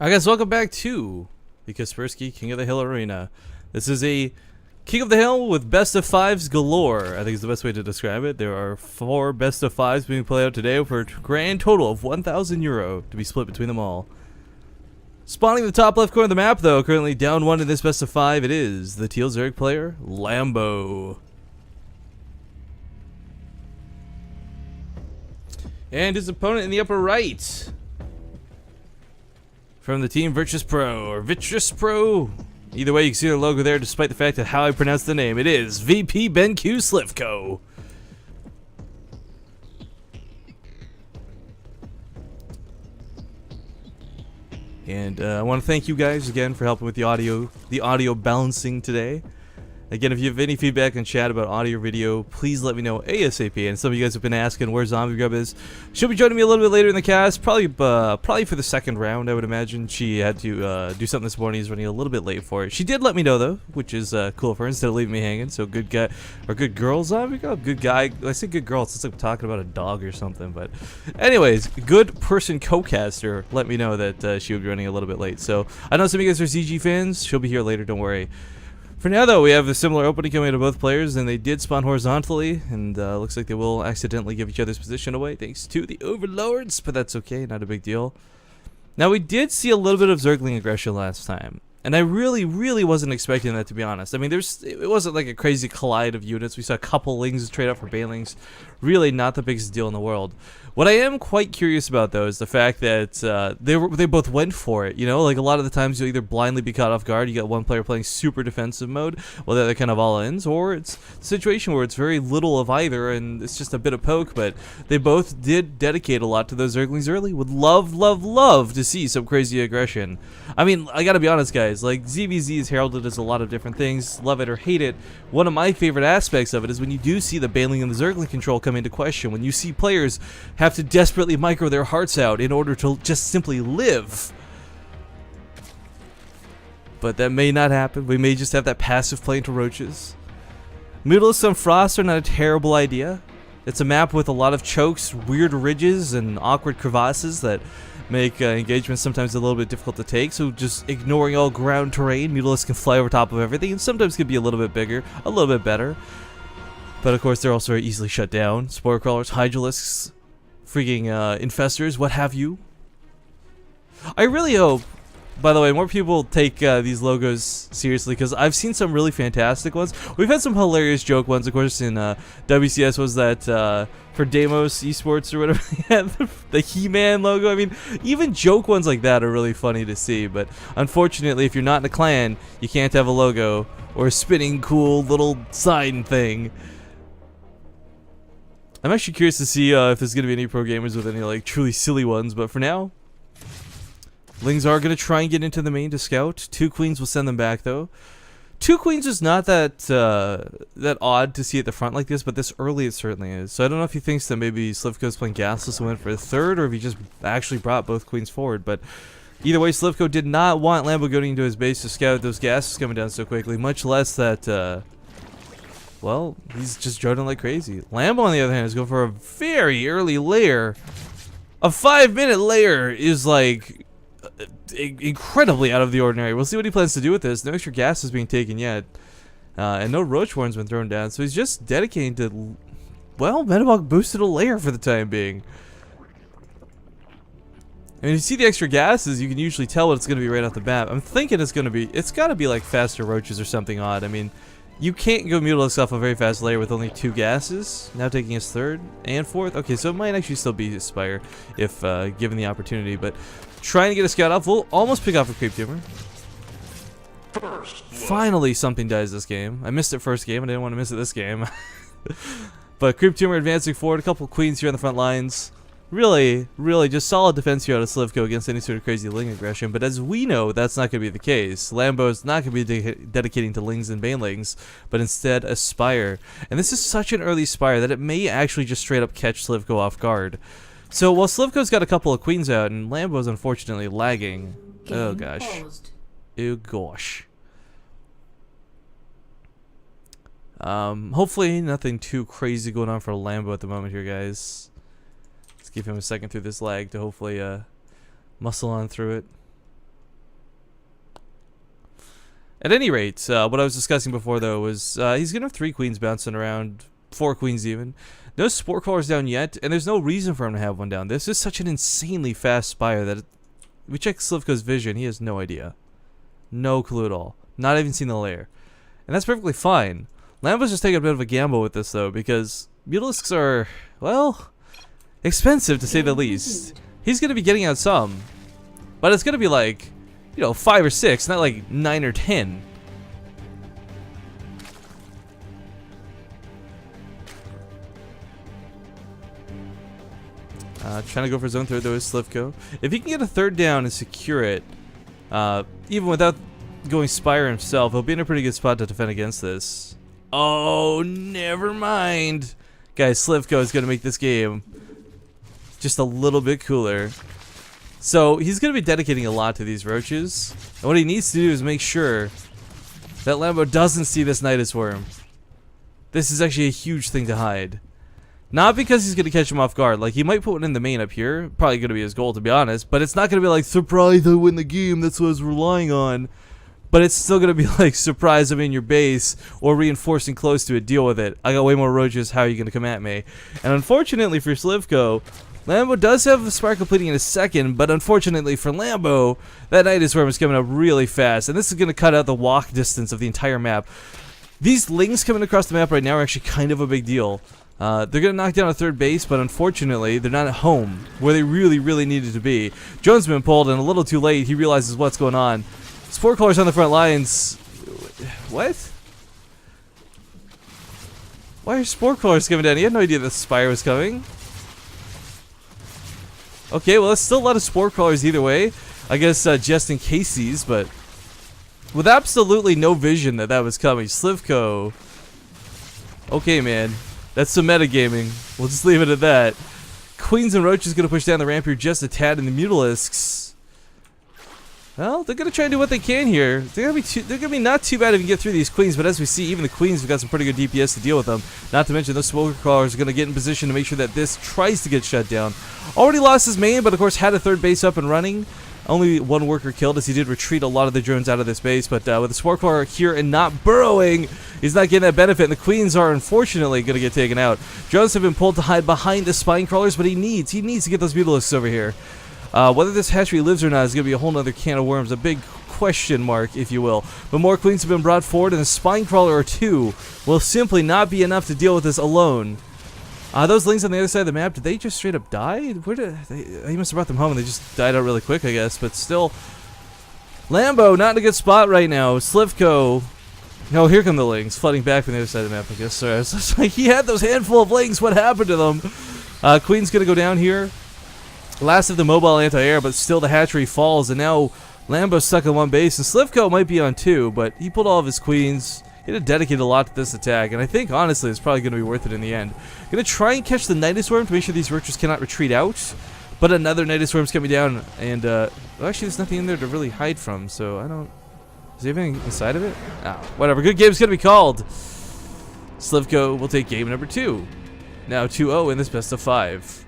Alright guys, welcome back to the Kaspersky King of the Hill Arena. This is a King of the Hill with best of fives galore, I think is the best way to describe it. There are 4 best of fives being played out today for a grand total of €1,000 to be split between them all. Spawning the top left corner of the map though, currently down 1 in this best of 5, it is the Teal Zerg player, Lambo. And his opponent in the upper right, from the team Virtus Pro, or Vitrus Pro. Either way, you can see their logo there, despite the fact that how I pronounce the name. It is VP BenQ Slivko. And I want to thank you guys again for helping with the audio balancing today. Again, if you have any feedback in chat about audio or video, please let me know ASAP. And some of you guys have been asking where Zombie Grub is. She'll be joining me a little bit later in the cast, probably for the second round, I would imagine. She had to do something this morning. He's running a little bit late for it. She did let me know though, which is cool for her, instead of leaving me hanging. So good guy, or good girl, Zombie Grub, good guy. When I say good girl, it's like I'm talking about a dog or something. But anyways, good person co-caster let me know that she would be running a little bit late. So I know some of you guys are ZG fans. She'll be here later, don't worry. For now, though, we have a similar opening coming to both players, and they did spawn horizontally, and looks like they will accidentally give each other's position away thanks to the Overlords, but that's okay, not a big deal. Now, we did see a little bit of Zergling aggression last time, and I really wasn't expecting that, to be honest. I mean, it wasn't like a crazy collide of units. We saw a couple Lings trade out for Banelings. Really not the biggest deal in the world. What I am quite curious about, though, is the fact that they both went for it. You know, like a lot of the times you'll either blindly be caught off guard, you got one player playing super defensive mode, while the other kind of all-ins, or it's a situation where it's very little of either, and it's just a bit of poke, but they both did dedicate a lot to those Zerglings early. Would love to see some crazy aggression. I mean, I gotta be honest, guys, like, ZVZ is heralded as a lot of different things, love it or hate it. One of my favorite aspects of it is when you do see the Baneling and the Zergling control come into question, when you see players have to desperately micro their hearts out in order to just simply live. But that may not happen. We may just have that passive play into roaches. Mutalisks on Frost are not a terrible idea. It's a map with a lot of chokes, weird ridges, and awkward crevasses that make engagement sometimes a little bit difficult to take, so just ignoring all ground terrain, Mutalisks can fly over top of everything, and sometimes can be a little bit bigger, a little bit better. But of course, they're also very easily shut down. Spore Crawlers, Hydralisks, freaking Infestors, what have you. I really hope, by the way, more people take these logos seriously, because I've seen some really fantastic ones. We've had some hilarious joke ones, of course, in WCS was that for Deimos Esports or whatever, they had the He-Man logo. I mean, even joke ones like that are really funny to see, but unfortunately, if you're not in a clan, you can't have a logo or a spinning cool little sign thing. I'm actually curious to see if there's going to be any pro gamers with any like truly silly ones, but for now, Lings are going to try and get into the main to scout. 2 queens will send them back though. 2 queens is not that that odd to see at the front like this, but this early it certainly is. So I don't know if he thinks that maybe Slivko's playing gasless and went for a 3rd, or if he just actually brought both queens forward. But either way, Slivko did not want Lambo going into his base to scout those gases coming down so quickly, much less that well, he's just droning like crazy. Lambo, on the other hand, is going for a very early lair. A 5-minute lair is like incredibly out of the ordinary. We'll see what he plans to do with this. No extra gas is being taken yet, and no roach warren's been thrown down. So he's just dedicating to, well, Metabolic boosted a lair for the time being. And if you see the extra gases, you can usually tell what it's going to be right off the bat. I'm thinking it's got to be like faster roaches or something odd. I mean, you can't go Mutalisks off a very fast layer with only 2 gases. Now taking his 3rd and 4th. Okay, so it might actually still be his Spire if given the opportunity. But trying to get a scout off, we'll almost pick off a Creep Tumor. Finally, something dies this game. I missed it first game. I didn't want to miss it this game. But Creep Tumor advancing forward. A couple queens here on the front lines. Really just solid defense here out of Slivko against any sort of crazy Ling aggression, but as we know, that's not going to be the case. Lambo is not going to be dedicating to Lings and Banelings, but instead a Spire. And this is such an early Spire that it may actually just straight up catch Slivko off guard. So while Slivko's got a couple of queens out, and Lambo's unfortunately lagging. Oh gosh. Oh gosh. Hopefully nothing too crazy going on for Lambo at the moment here, guys. Give him a second through this lag to hopefully muscle on through it. At any rate, what I was discussing before, though, was he's going to have 3 queens bouncing around, 4 queens even. No sport crawlers down yet, and there's no reason for him to have one down. This is such an insanely fast spire that we check Slivko's vision. He has no idea. No clue at all. Not even seen the lair. And that's perfectly fine. Lambo's just taking a bit of a gamble with this, though, because Mutalisks are, well, expensive to say the least. He's going to be getting out some, but it's going to be like, you know, 5 or 6, not like 9 or 10. Trying to go for zone 3rd though is Slivko. If he can get a 3rd down and secure it, even without going Spire himself, he'll be in a pretty good spot to defend against this. Oh, never mind. Guys, Slivko is going to make this game just a little bit cooler. So he's going to be dedicating a lot to these roaches. And what he needs to do is make sure that Lambo doesn't see this Nidus Worm. This is actually a huge thing to hide. Not because he's going to catch him off guard. Like, he might put one in the main up here. Probably going to be his goal, to be honest. But it's not going to be like, surprise, I win the game. That's what I was relying on. But it's still going to be like, surprise, I'm in your base. Or reinforcing close to it. Deal with it. I got way more roaches. How are you going to come at me? And unfortunately for Slivko, Lambo does have the Spark completing in a second. But unfortunately for Lambo, that Nidus Worm is coming up really fast. And this is going to cut out the walk distance of the entire map. These lings coming across the map right now are actually kind of a big deal. They're going to knock down a 3rd base, but unfortunately, they're not at home, where they really, really needed to be. Jones has been pulled, and a little too late, he realizes what's going on. Sport crawlers on the front lines. What? Why are sport crawlers coming down? He had no idea the Spire was coming. Okay, well, there's still a lot of sport crawlers either way. I guess just in cases, but with absolutely no vision that was coming. Slivko. Okay, man. That's some metagaming. We'll just leave it at that. Queens and Roach is going to push down the ramp here just a tad, and the Mutalisks, well, they're going to try and do what they can here. They're going to be not too bad if you get through these Queens, but as we see, even the Queens have got some pretty good DPS to deal with them. Not to mention, those Smoker Crawlers are going to get in position to make sure that this tries to get shut down. Already lost his main, but of course had a 3rd base up and running. Only 1 worker killed as he did retreat a lot of the drones out of this base, but with the Sport Crawler here and not burrowing, he's not getting that benefit, and the Queens are unfortunately going to get taken out. Drones have been pulled to hide behind the Spine Crawlers, but he needs to get those Mutalisks over here. Whether this hatchery lives or not is going to be a whole nother can of worms, a big question mark, if you will. But more Queens have been brought forward, and a Spine Crawler or 2 will simply not be enough to deal with this alone. Those lings on the other side of the map, did they just straight up die? Where did he must have brought them home and they just died out really quick, I guess. But still, Lambo not in a good spot right now. Slivko, no, here come the lings flooding back from the other side of the map, I guess. Sorry, I was just like, he had those handful of lings. What happened to them? Queen's gonna go down here. Last of the mobile anti-air, but still the hatchery falls, and now Lambo's stuck on 1 base, and Slivko might be on 2, but he pulled all of his queens. He had dedicated a lot to this attack, and I think, honestly, it's probably going to be worth it in the end. Going to try and catch the Nidus Worm to make sure these roaches cannot retreat out, but another Nidus Worm's coming down, and, well, actually, there's nothing in there to really hide from, so I don't... Is there anything inside of it? Oh, whatever. Good game's going to be called. Slivko will take game number 2. Now 2-0 in this best of 5.